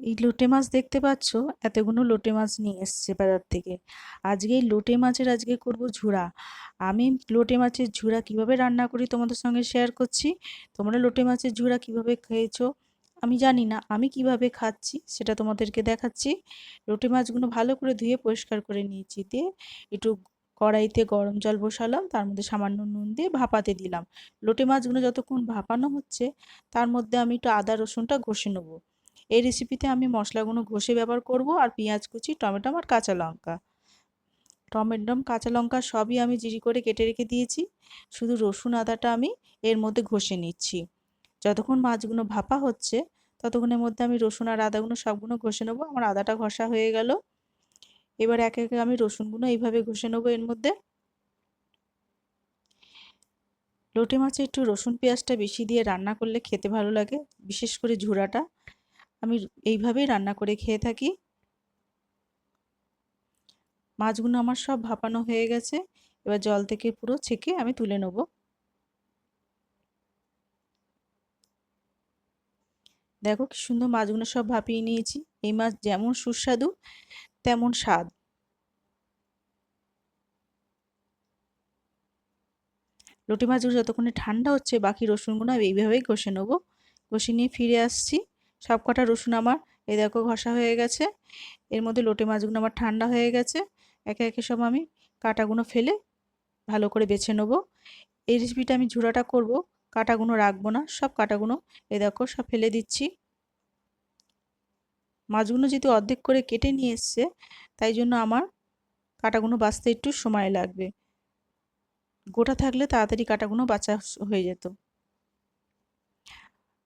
এই লোটে মাছ দেখতে পাচ্ছ, এতগুলো লোটে মাছ নিয়ে এসছে বাজার থেকে। আজকে এই লোটে মাছের করব ঝুরা। আমি লোটে মাছের ঝুরা কিভাবে রান্না করি তোমাদের সঙ্গে শেয়ার করছি। তোমরা লোটে মাছের ঝুরা কিভাবে খেয়েছো আমি জানি না, আমি কিভাবে খাচ্ছি সেটা তোমাদেরকে দেখাচ্ছি। লোটে মাছগুলো ভালো করে ধুয়ে পরিষ্কার করে নিয়েছি, দিয়ে একটু কড়াইতে গরম জল বসালাম, তার মধ্যে সামান্য নুন দিয়ে ভাপাতে দিলাম। লোটে মাছগুলো যতক্ষণ ভাপানো হচ্ছে তার মধ্যে আমি একটু আদা রসুনটা ঘষে নেবো। এই রেসিপিতে আমি মশলাগুলো ঘষে ব্যবহার করব, আর পেঁয়াজ কুচি, টমেটো আর কাঁচা লঙ্কা। টমেটো কাঁচা লঙ্কা সবই আমি জিরি করে কেটে রেখে দিয়েছি, শুধু রসুন আদাটা আমি এর মধ্যে ঘষে নিচ্ছি। যতক্ষণ মাছগুলো ভাপা হচ্ছে ততক্ষণের মধ্যে আমি রসুন আর আদাগুলো সবগুলো ঘষে নেবো। আমার আদাটা ঘষা হয়ে গেল, এবার একে একে আমি রসুনগুলো এইভাবে ঘষে নেবো এর মধ্যে। লোটে মাছে একটু রসুন পেঁয়াজটা বেশি দিয়ে রান্না করলে খেতে ভালো লাগে, বিশেষ করে ঝুরাটা আমি এইভাবেই রান্না করে খেয়ে থাকি। মাছগুলো আমার সব ভাপানো হয়ে গেছে, এবার জল থেকে পুরো ছেঁকে আমি তুলে নেব। দেখো কি সুন্দর মাছগুলো সব ভাপিয়ে নিয়েছি। এই মাছ যেমন সুস্বাদু তেমন স্বাদ। লোটে মাছগুলো যতক্ষণে ঠান্ডা হচ্ছে বাকি রসুনগুলো আমি এইভাবেই ঘষে নেবো। ঘষে নিয়ে ফিরে আসছি, সব কটা রসুন আমার এই দেখো ঘষা হয়ে গেছে। এর মধ্যে লোটে মাছগুলো আমার ঠান্ডা হয়ে গেছে, একে একে সব আমি কাঁটাগুলো ফেলে ভালো করে বেছে নেবো। এই রেসিপিটা আমি ঝুরাটা করব, কাঁটাগুলো রাখবো না, সব কাঁটাগুলো এই দেখো সব ফেলে দিচ্ছি। মাছগুলো যেহেতু অর্ধেক করে কেটে নিয়ে এসছে তাই জন্য আমার কাঁটাগুলো বাছতে একটু সময় লাগবে, গোটা থাকলে তাড়াতাড়ি কাঁটাগুলো বাছা হয়ে যেত।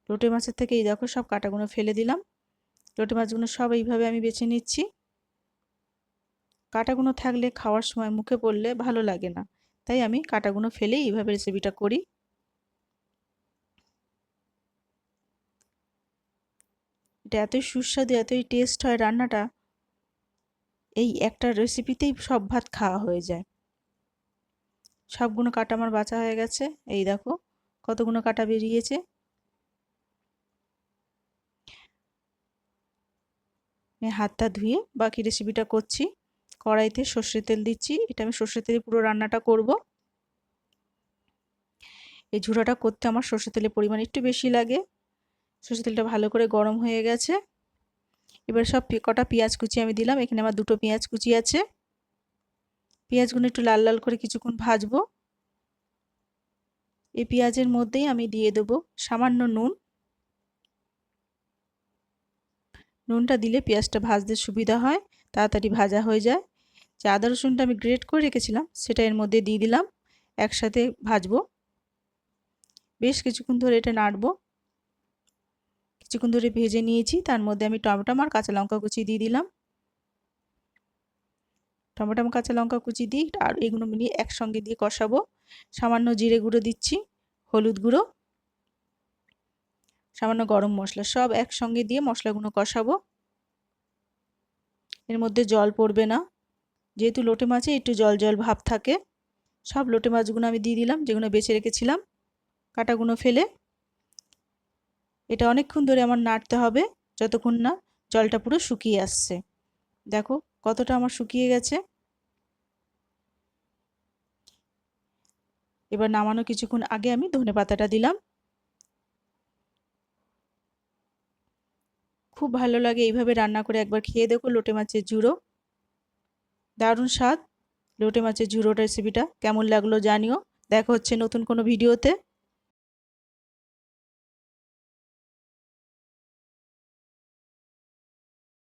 লোটে মাছের থেকে এই দেখো সব কাঁটাগুলো ফেলে দিলাম। লোটে মাছগুলো সব এইভাবে আমি বেছে নিচ্ছি। কাঁটাগুলো থাকলে খাওয়ার সময় মুখে পড়লে ভালো লাগে না, তাই আমি কাঁটাগুলো ফেলে এইভাবে রেসিপিটা করি। এটা এতই সুস্বাদু, এতই টেস্ট হয় রান্নাটা, এই একটা রেসিপিতেই সব ভাত খাওয়া হয়ে যায়। সবগুলো কাটা আমার বাছা হয়ে গেছে, এই দেখো কতগুলো কাটা বেরিয়েছে। আমি হাতটা ধুয়ে বাকি রেসিপিটা করছি। কড়াইতে সর্ষের তেল দিচ্ছি, এটা আমি সর্ষের তেলে পুরো রান্নাটা করব। এই ঝুড়াটা করতে আমার সর্ষের তেলের পরিমাণ একটু বেশি লাগে। সর্ষের তেলটা ভালো করে গরম হয়ে গেছে, এবার সব কটা পেঁয়াজ কুচি আমি দিলাম। এখানে আমার দুটো পেঁয়াজ কুচি আছে। পেঁয়াজগুলো একটু লাল লাল করে কিছুক্ষণ ভাজবো। এই পেঁয়াজের মধ্যেই আমি দিয়ে দেবো সামান্য নুন। নুনটা দিলে পেঁয়াজটা ভাজতে সুবিধা হয়, তাড়াতাড়ি ভাজা হয়ে যায়। যে আদা রসুনটা আমি গ্রেট করে রেখেছিলাম সেটা এর মধ্যে দিয়ে দিলাম, একসাথে ভাজবো। বেশ কিছুক্ষণ ধরে এটা নাড়বো। কিছুক্ষণ ধরে ভেজে নিয়েছি, তার মধ্যে আমি টমেটো আর কাঁচা লঙ্কা কুচি দিয়ে দিলাম। টমেটো কাঁচা লঙ্কা কুচি দিই আর এগুলো মিলিয়ে একসঙ্গে দিয়ে কষাবো। সামান্য জিরে গুঁড়ো দিচ্ছি, হলুদ গুঁড়ো, সামান্য গরম মশলা, সব একসঙ্গে দিয়ে মশলাগুলো কষাবো। এর মধ্যে জল পড়বে না, যেহেতু লোটে মাছে একটু জল জল ভাব থাকে। সব লোটে মাছগুলো আমি দিয়ে দিলাম যেগুলো বেছে রেখেছিলাম কাঁটাগুলো ফেলে। এটা অনেকক্ষণ ধরে আমার নাড়তে হবে যতক্ষণ না জলটা পুরো শুকিয়ে আসছে। দেখো কতটা আমার শুকিয়ে গেছে। এবার নামানো কিছুক্ষণ আগে আমি ধনেপাতাটা দিলাম। খুব ভালো লাগে এইভাবে রান্না করে, একবার খেয়ে দেখো লোটে মাছের ঝুড়ো, দারুণ স্বাদ। লোটে মাছের ঝুড়োর রেসিপিটা কেমন লাগলো জানিও। দেখা হচ্ছে নতুন কোনো ভিডিওতে।